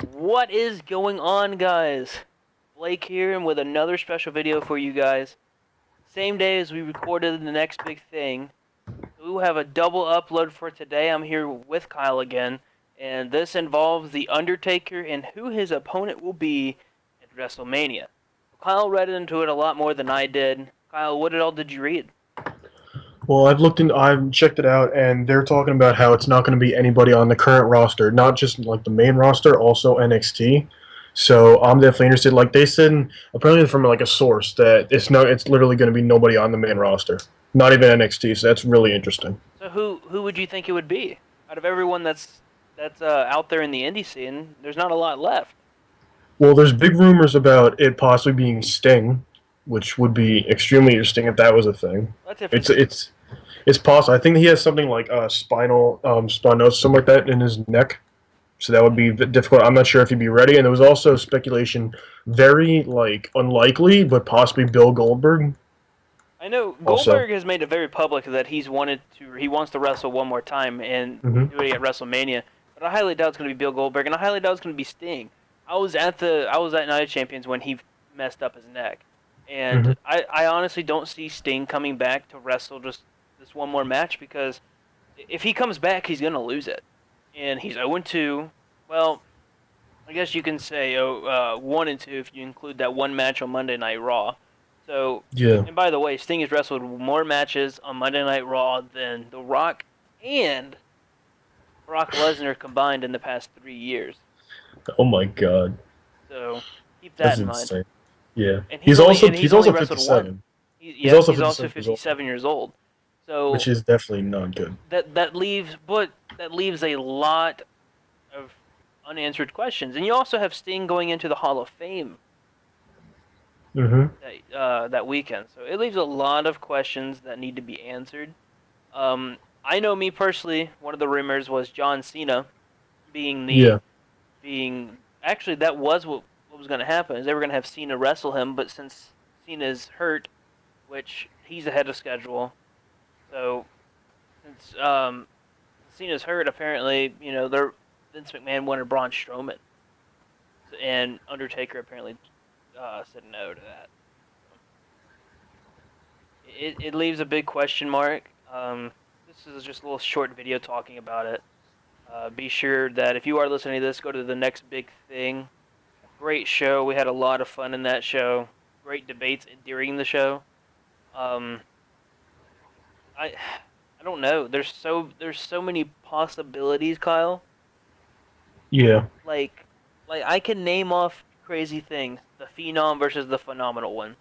What is going on, guys? Blake here, and with another special video for you guys. Same day as we recorded the next big thing. We will have a double upload for today. I'm here with Kyle again, and this involves The Undertaker and who his opponent will be at WrestleMania. Kyle read into it a lot more than I did. Kyle, what all did you read? Well, I've checked it out, and they're talking about how it's not going to be anybody on the current roster, not just like the main roster, also NXT. So I'm definitely interested. Like they said, apparently from like a source that it's literally going to be nobody on the main roster, not even NXT. So that's really interesting. So who would you think it would be? Out of everyone that's out there in the indie scene, there's not a lot left. Well, there's big rumors about it possibly being Sting, which would be extremely interesting if that was a thing. That's if It's it's it's it's possible. I think he has something like spinal spinosis, something like that in his neck. So that would be difficult. I'm not sure if he'd be ready. And there was also speculation, very like unlikely, but possibly Bill Goldberg I know also. Goldberg has made it very public that he wants to wrestle one more time and Hmm. do it at WrestleMania. But I highly doubt it's going to be Bill Goldberg, and I highly doubt it's going to be Sting. I was at Night of Champions when he messed up his neck, Hmm. and I honestly don't see Sting coming back to wrestle just this one more match because if he comes back, he's going to lose it, and he's 0-2. Well, I guess you can say 1-2 if you include that one match on Monday Night Raw. So, Yeah. and by the way, Sting has wrestled more matches on Monday Night Raw than The Rock and Brock Lesnar combined in the past 3 years. Oh my God, So keep that that's in mind. insane. Yeah. And he's He's only also and he's he's only also wrestled one. 57. He's Yep, also he's also 57 years old, 57 years old. which So is definitely not good. that leaves a lot of unanswered questions. And you also have Sting going into the Hall of Fame Hmm. that weekend. So it leaves a lot of questions that need to be answered. I know me personally, one of the rumors was John Cena being the Yeah. being actually that was what was going to happen is they were going to have Cena wrestle him, but since Cena's hurt, which he's ahead of schedule, so since Cena's hurt, apparently they're Vince McMahon wanted Braun Strowman, and Undertaker apparently said no to that. It leaves a big question mark. This is just a little short video talking about it. Be sure that if you are listening to this, go to the next big thing. Great show. We had a lot of fun in that show. Great debates during the show. Um, I I don't know. There's so many possibilities, Kyle. Yeah. Like like I can name off crazy things. The Phenom versus the Phenomenal One.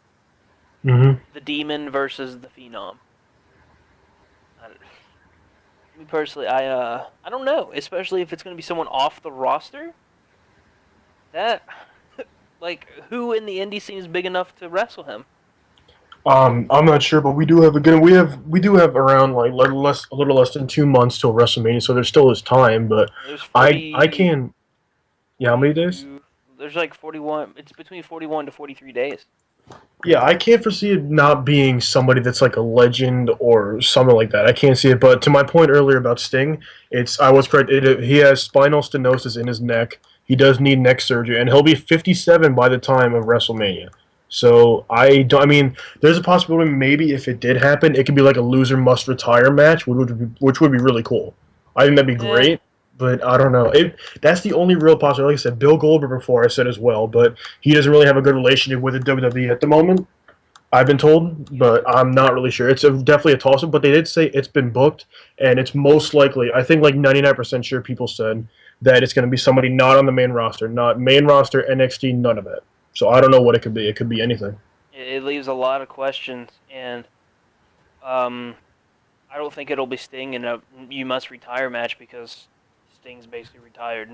Hmm. The Demon versus the Phenom. I, Me personally, I don't know. Especially if it's going to be someone off the roster. That like who in the indie scene is big enough to wrestle him? I'm not sure, but we do have a good. We do have around like a little less than 2 months till WrestleMania, so there still is time. But There's I 40, can. Yeah, how many days? 42. There's like 41. It's between 41 to 43 days. Yeah, I can't foresee it not being somebody that's like a legend or something like that. I can't see it. But to my point earlier about Sting, I was correct. He has spinal stenosis in his neck. He does need neck surgery, and he'll be 57 by the time of WrestleMania. So I don't. I mean, there's a possibility maybe if it did happen, it could be like a loser must retire match, which would be really cool. I think that'd be Eh, great. But I don't know. That's the only real possibility. Like I said, Bill Goldberg before I said as well, but he doesn't really have a good relationship with the WWE at the moment. I've been told, yeah. but I'm not really sure. Definitely a toss up, but they did say it's been booked, and it's most likely. I think like 99% sure people said that it's going to be somebody not on the main roster, not main roster, NXT, none of it. So I don't know what it could be. It could be anything. It leaves a lot of questions, and um, I don't think it'll be Sting in a you must retire match because Sting's basically retired.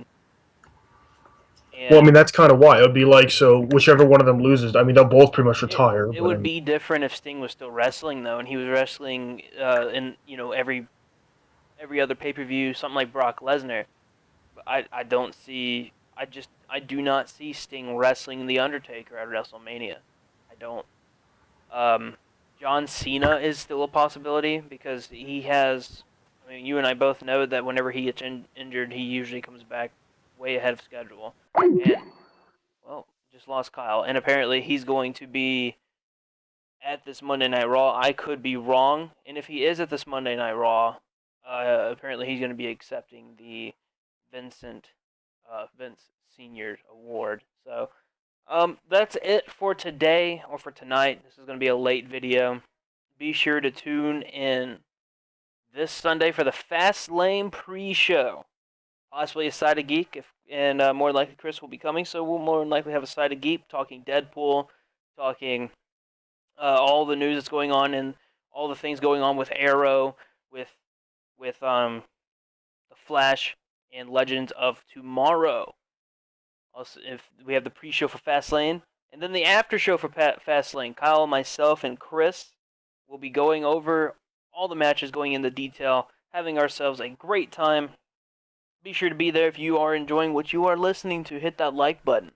Well, I mean And that's kind of why it would be like so. Whichever one of them loses, I mean they'll both pretty much it retire. it But I would mean, be different if Sting was still wrestling though, and he was wrestling in every other pay per view, something like Brock Lesnar. But I do not see Sting wrestling the Undertaker at WrestleMania. I don't. Um, John Cena is still a possibility because he has. I mean, you and I both know that whenever he gets injured, he usually comes back way ahead of schedule. And, well, just lost Kyle. And apparently he's going to be at this Monday Night Raw. I could be wrong. And if he is at this Monday Night Raw, apparently he's going to be accepting the Vince Senior Award. So, that's it for today, or for tonight. This is going to be a late video. Be sure to tune in this Sunday for the Fastlane pre-show. Possibly a Side of Geek, and more likely Chris will be coming, so we'll more than likely have a Side of Geek talking Deadpool, talking all the news that's going on, and all the things going on with Arrow, with the Flash, and Legends of Tomorrow. Also, if we have the pre-show for Fastlane, and then the after-show for Fastlane, Kyle, myself, and Chris will be going over all the matches, going into detail, having ourselves a great time. Be sure to be there if you are enjoying what you are listening to. Hit that like button.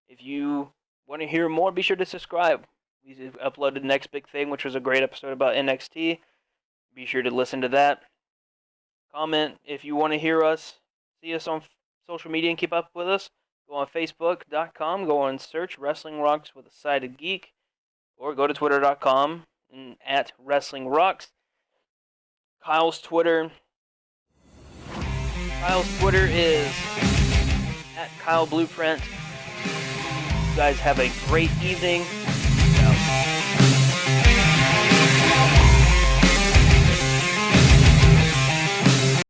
If you want to hear more, be sure to subscribe. We uploaded the Next Big Thing, which was a great episode about NXT. Be sure to listen to that. Comment if you want to hear us. See us on social media and keep up with us. Go on Facebook.com. Go on search Wrestling Rocks with a Side of Geek. Or go to Twitter.com and at Wrestling Rocks. Kyle's Twitter is at Kyle Blueprint. You guys have a great evening. Peace out.